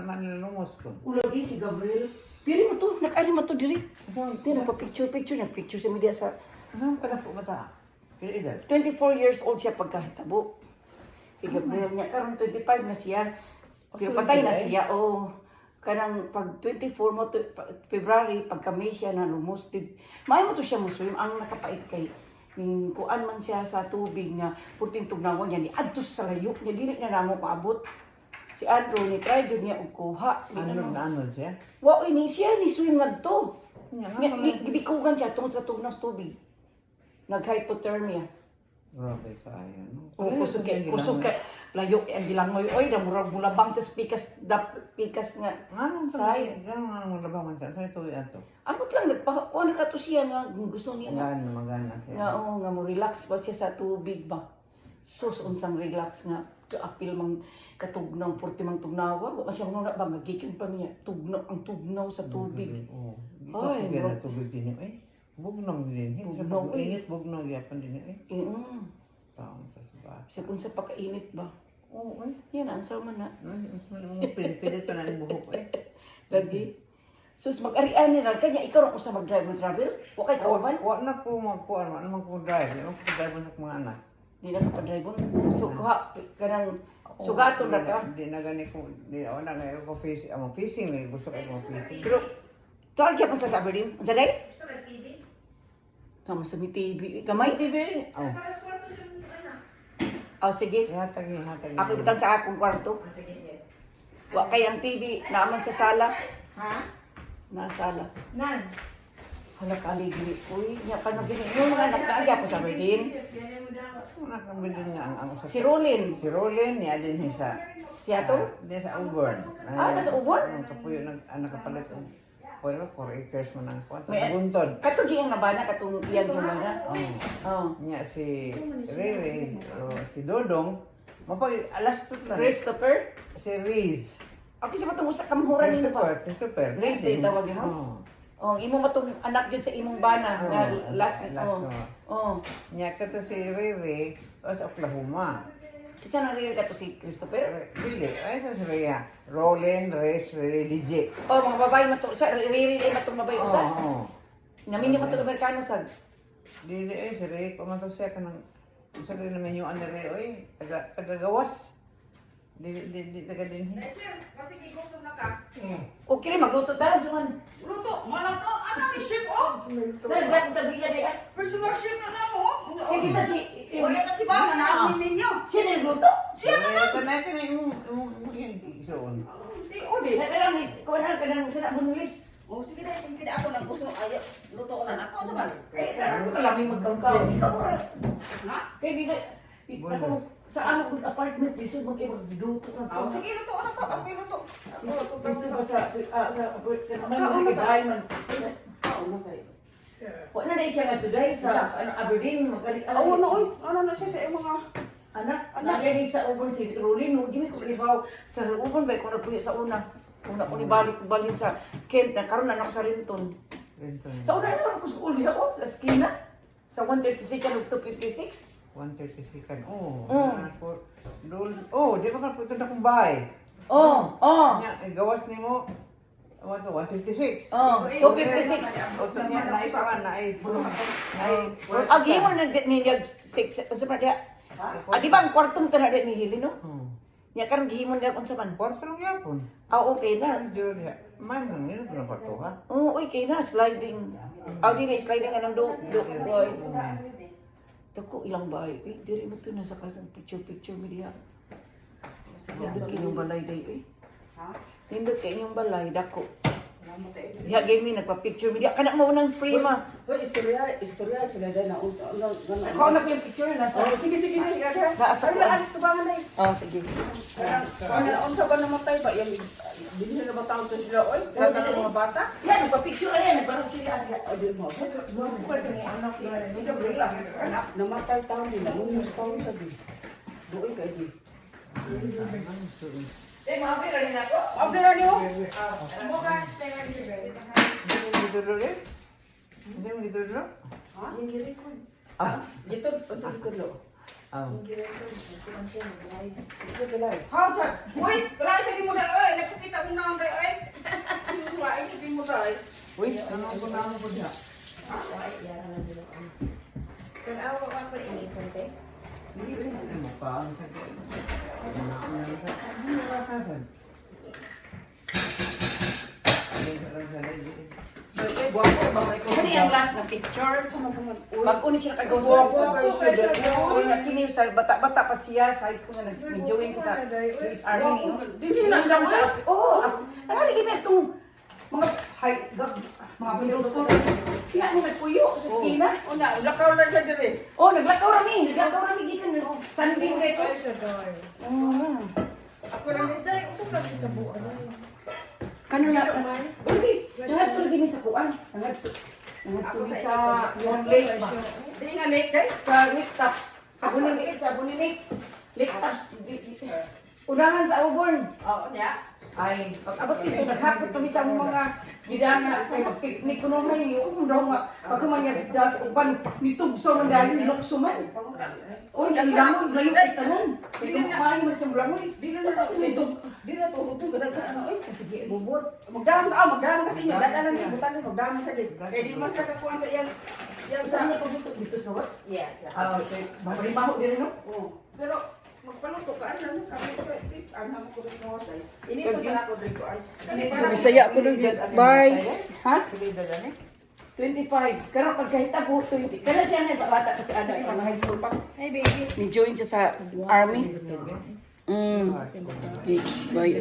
manlumos ko. Ulagi si Gabriel. Diri mo to, nakari mo to diri. Di nagpa-picture, nag-picture sa media sa... Saan ka na po bata? Pila edad? 24 years old siya pagkahitabo. Si Gabriel niya, karon 25 na siya. Pero patay na siya, oh. Kanang pag 24 mo, February, pagka May siya na lumos. May mo to siya Muslim, ang nakapait kay kuan man siya sa tubig nga, purting tugnawan niya, ni adto sa layo, niya dili na namo paabot. Si Andrew ni try jud niya og kuha. Ano siya? Wa ini siya ni swim ngadto. Nya Gibikugan siya tungod sa tugnaw sa tubig. Nag-hypothermia. Grabe kayo, no? O kusog kay layo ang gilangoy oy da murag bulabang sa pikas nga. Anong say? Anong labang man sa ito ato? Ambot lang kuha na kato siya nga gusto niya nga. Magana siya. Nga oo nga mo relax ba siya sa tubig ba. Sus unsang relax nga. Apil mang katugnaw, purti mang tugnawa. Wa siya muna ba magikin pa niya. Ang tugnaw sa tubig. Ay, ganda tubig din eh. Bugnaw din. Bugnaw, Init, bugnaw yapan din eh. Taong sa sabat. Siya kung sa pagkainit ba. Oo eh. Yan, ansaw man na. Pilit pa na ang buhok eh. Lagi. Sus, mag-arian nila. Kanya, ikaw rin sa mag-drive ng travel? Wa kay kawaban? Wa na po magkuhan. Wa na magkudrive. Wa na magkudrive sa mga anak. Di na ka-drive mo. So, kanang sugaton na ka. Hindi na gani ko. Hindi na ngayon ko fishing. Amang fishing eh. Gusto kayo mo fishing. Pero, tawag kaya kung sasabi din. Ang saday? Tama sa may TV. Kamay? TV. Oh. Oh, sige. Ihatag. Ako bitang sa akong kwarto. Wa kay ang TV naman sa sala. Ha? Nasala. Nan. Hala kaligli. Uy, niya pa na gini. Yung mga anak na agya po sa Berdin. Nakabilin nga ang sa Si Rolin. Si Rolin, niya din sa Siya to? Di sa Auburn. Nasa Auburn? Ang kapuyo ng anak kapalit. 4 acres mo ng kwan. May- Buntod. Katugi ang nabana, katong iyang yung mga. Oh. Niya si Rere, si Dodong, mapag alas tot lang. Christopher? Si Riz. Okay, sa matong usa kamuhuran nila ba? Christopher. Riz din tawag mo? Oo. Oh, imo matong anak jud sa imong bana nga last. Oh. no. Oh. Niya ka to si Rere, sa Oklahoma. Isa nang riri ka to si Christopher? Dili, ay sa Rhea. Roland, Rez, Rere, DJ. Oh, mga babae matong sa riri ay matong babae usa. Oo. Namini matong Amerikano sa Dili ay si Rere, pumanto siya ka ng sa rin naman yung ano Rere, oy, taga-gawas. Di taga din. Sir, kasi gigutom na ka. Okay rin magluto daw suman. Luto, malato. Ano ni chef oh? Nagdag tabiga day. Personal chef na mo. Sige sa si Wala ka tiba na ang ninyo. Sino nagluto? Siya na. Ito na yung yan, isoon. Di odi. Nagkalang ni kuan ka nang sina bunulis. Oh, sige na, hindi ako nang gusto ayo. Luto ko na ako sa man. Ako kalami magkangkaw. Ikaw ra. Ha? Kay di na ako sa ano kung apartment biso magluto na Oh, to. sige luto na to. Ako luto. Dito ba sa apartment man ni bahay man. Ano kay? Wala na siya nga today sa Aberdeen magkali. Oh, no, oy. Ano na siya sa mga Anak, nagay sa ubon si Rolin, gimi ko ibaw sa ubon ba ko nagpuyo sa una. Una ko ni balin sa Kent na karon na ako sa Renton. Sa una na ako sa uli ako sa skina sa 132nd ug 256. 132nd. Di ba ka puto na kong bahay? Oh. Nya, gawas ni mo. Ano to, 156. Oh, 256. Oto niya, naisawan, Agi mo nag 6 unsa pa dia? Di ba ang kwartong tanan ni Hili no? Ya karon gihimon dia unsa man? Kwarto lang yapon. Okay na. Diyo, man, nilo ko ng kwarto ha? Oo, okay na sliding. Dili sliding anang do boy. Dako ilang bahay. Diri mo to nasa kasang picture mi diha. Nindot kinyong balay day Ha? Nindot kinyong balay dako. Salamat tayo. Diha game mi nagpa-picture mi diha kana mo nang free ma. Hoy, istorya sila dai na unta. Ako na yung picture na sa. Oh, sige sige ni kada. Naa sa Ay, alis ko ba na Oh, sige. Ano unsa ba namatay ba yan? Dili na ba taon to sila oy? Kada ng mga bata? Yan nagpa-picture na nagbarog sila. Ay, di mo. Namatay taon nila. Unos taon sa di. Buoy kay di. Mga pera rin ako. Abdi na niyo. Hindi mo dito rin? Hindi mo dito rin? Ha? Yung girecord. Ah. Dito, unsa dito lo? Um, Yung girecord. Ito ang siya, nag-live. Ito ka live. How, Chad? Wait! Wala ka di mo na, oy! Nakikita mo na Asan? Ayun sa lang sa lady. Guwapo ba kayo? Kani ang last na picture. Pag-uni siya kagaw sa Guwapo kayo siya. Oo, nakini sa bata-bata pa siya, size ko nga nag-join ko sa US Army. Dili na siya sa oo, nangaligi ba itong mga high, mga middle school. Kaya mo nagpuyo sa skina. Una, lakaw na siya dire. Oh, naglakaw rami gikan. Sunday mo dito. Oo. Ako lang ni day, usap ka sa buwan. Kano na Uy, nangadto lagi mi sa kuan. Nangadto sa yung lake ba? Di nga late day. Sa lake tops. Sa Buninik. Lake tops. Unahan sa Auburn. Oo niya. Ay, pag-abot dito, naghakot kami sa mga gidana, kay mag-picnic ko naman yun, daw nga, pagkamanya sa uban, nitugso man dahil, nilokso man. Uy, nilamon, layo ka tanan. Ito kumain mo sa mulamoy. Di na to hutong ganda ka ano eh. Sige, bubot. Magdamag kasi inyo. Dadalan niya butan ni magdamag sa din. Kaya di mas nakakuha sa yan. Yan Saan sa niya pabuto dito sa was? yeah. Ah, okay. Mapalimaho din, no? Oo. Pero magpaluto ka ano kami ko ano ko rin ko sa. Ini ko na ako dito ay. Bisaya ko nun. Bye. Ha? Tuloy na gani? 25. Karang pagkahita po, 20. Kaya siya na bata pa siya, mga high school pa. Hey baby. Ni-join siya sa army. Mm. Bye.